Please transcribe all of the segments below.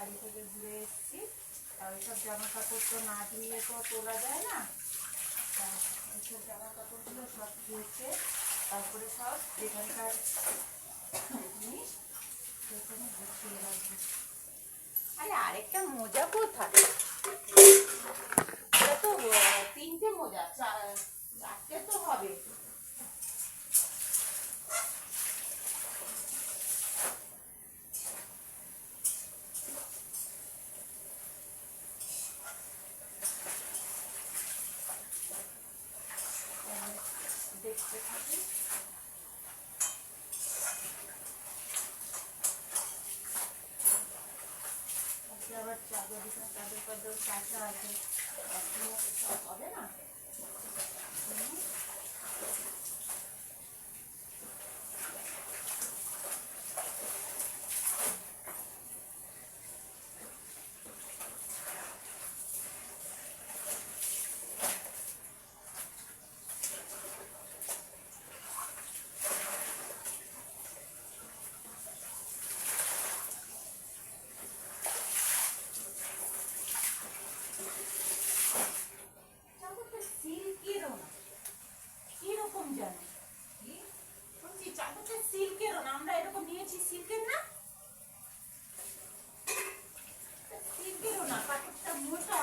বাড়ি থেকে ঘুরে এসেছি। ওইসব জামা কাপড় তো না ধুয়ে তো তোলা যায় না। ওইসব জামা কাপড়গুলো সব ধুয়েছে, তারপরে সব এখানকার জিনিস সেখানে গুছিয়ে রাখবো। আরে আরেকটা মোজা কোথায়? এটা তো 3টে মোজা, 4টে তো হবে। দেখতে থাকি। আবার চাদর কাঁচা আছে, এখনো সব হবে না। আমরা এরকম নিয়েছি সিল্কের না, সিল্কেরও না, কাপড়টা মোটা।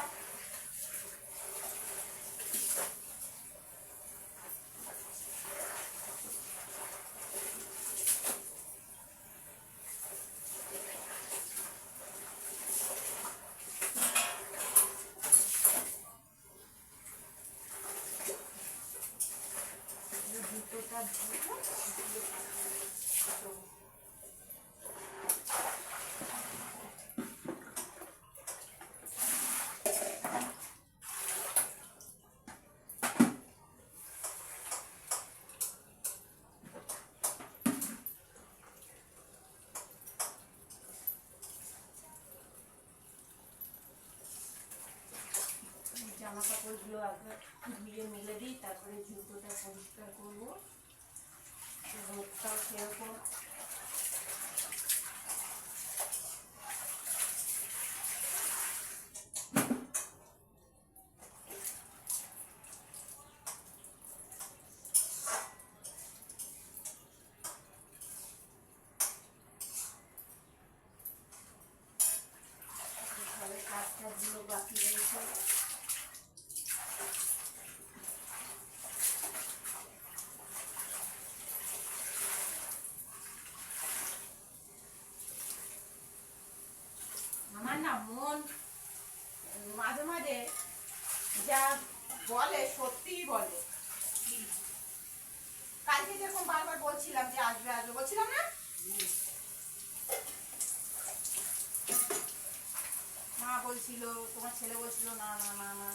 জুতোটা জামা কাপড়গুলো আগে ধুয়ে মেলে দিই, তারপরে জুতোটা পরিষ্কার করবো। রোদটাও সেরকম কাজগুলো বাকি রয়েছে। আমার না মন মাঝে মাঝে যা বলে সত্যিই বলে। কালকে যেরকম বারবার বলছিলাম যে আসবে আসবে বলছিলাম না, মা বলছিল, তোমার ছেলে বলছিল না না না না।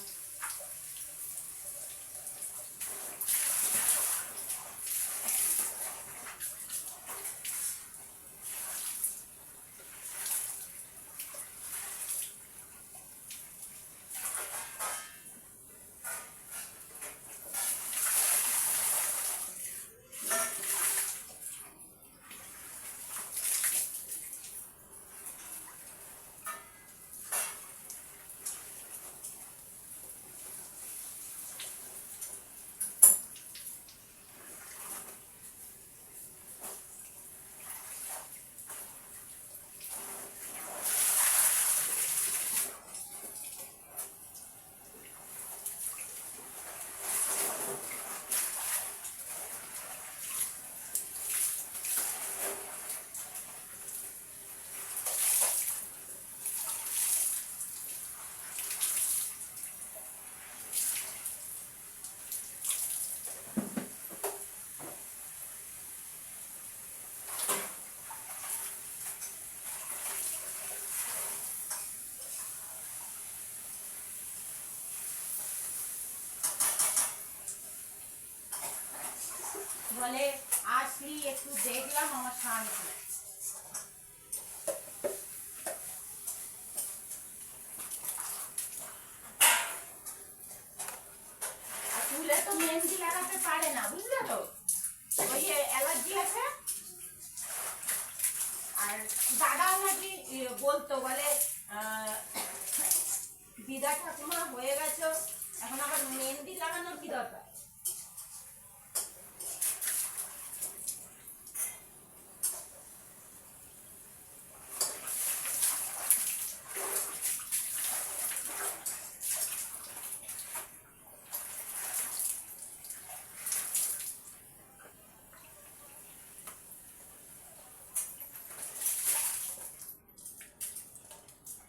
বলে আসলি একটু দেখলাম আমার শান্তি। চুলে তো মেহেন্দি লাগাতে পারে না, বুঝলে তো, ওই অ্যালার্জি আছে। আর দাদাও নাকি বলতো, বলে বিদা ঠাকুমা হয়ে গেছো, এখন আবার মেহেন্দি লাগানোর কি দরকার?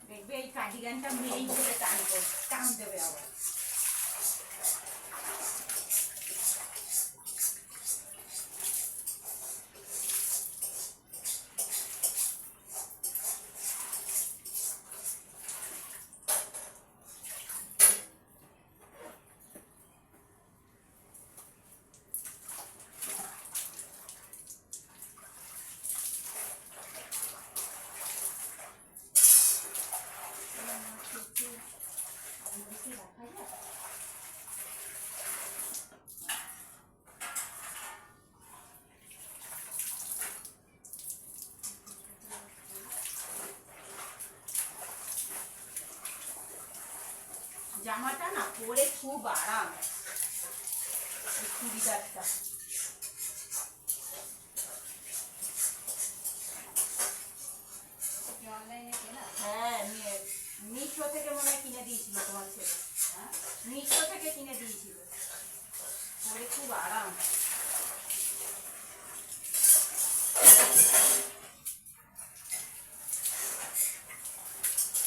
দেখবে এই কার্ডিগানটা মেয়েই করে টান দেবে আবার। জামাটা না পরে খুব আরাম, চুড়িদারটা। হ্যাঁ, মিশো থেকে মনে হয় কিনে দিয়েছিল তোমার ছেলে। মিশো থেকে কিনে দিয়েছিল, পরে খুব আরাম।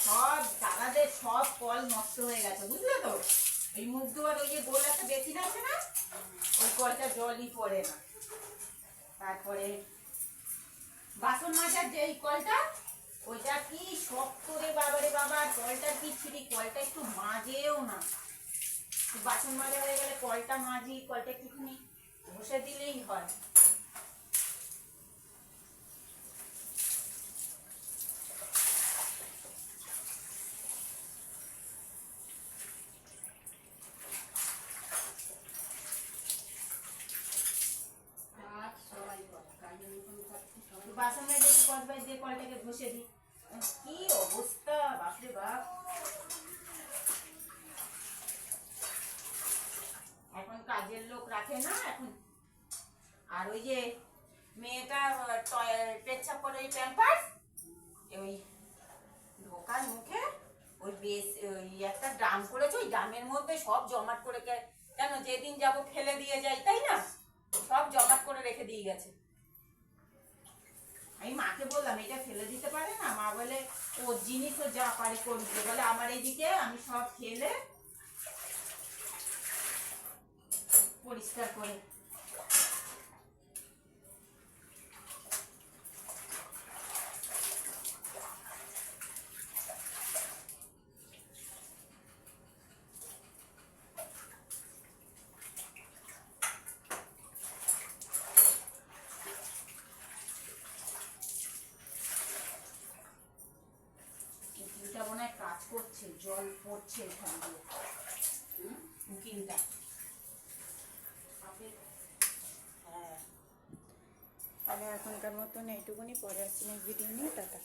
সব দাদাদের সব কল নষ্ট হয়ে গেছে, বুঝলে তো? এই মুখ ধোয়ার ওই যে গোল একটা বেসিন আছে না, ওই কলটা জলই পড়ে না। তারপরে বাসন মাজার যে এই কলটা, ওইটা কি শক্ত রে বাবারে বাবা, কলটা কি ছিঁড়ি, কলটা একটু মাজেও না। বাসন মাজা হয়ে গেলে কলটা মাজি, কলটা একটুখানি ঘষে দিলেই হয়। বাসন মেজে একটু কসবাই দিয়ে কলটাকে ঘষে দিই। কি অবস্থা বাপরে বাপ! এখন কাজের লোক রাখে না এখন। আর ওই যে মেয়েটা পেচ্ছাপ করে ওই প্যাম্পার্স, ওই ঢোকার মুখে ওই বেশ ওই একটা ড্রাম করেছে, ওই ড্রামের মধ্যে সব জমাট করে, কেন যেদিন যাবো ফেলে দিয়ে যাই, তাই না? সব জমাট করে রেখে দিয়ে গেছে। আমি মাকে বললাম এটা ফেলে দিতে পারে না, মা বলে ওর জিনিস ও যা পারে করতে, বলে আমার এইদিকে আমি সব ফেলে পরিষ্কার করে। মনে হয় কাজ করছে, জল পড়ছে এখান দিয়ে উকিলটা। তাহলে এখনকার মতন এইটুকুনি, পরে আসছি নেক্সট ভিডিও নিয়ে। টাটা।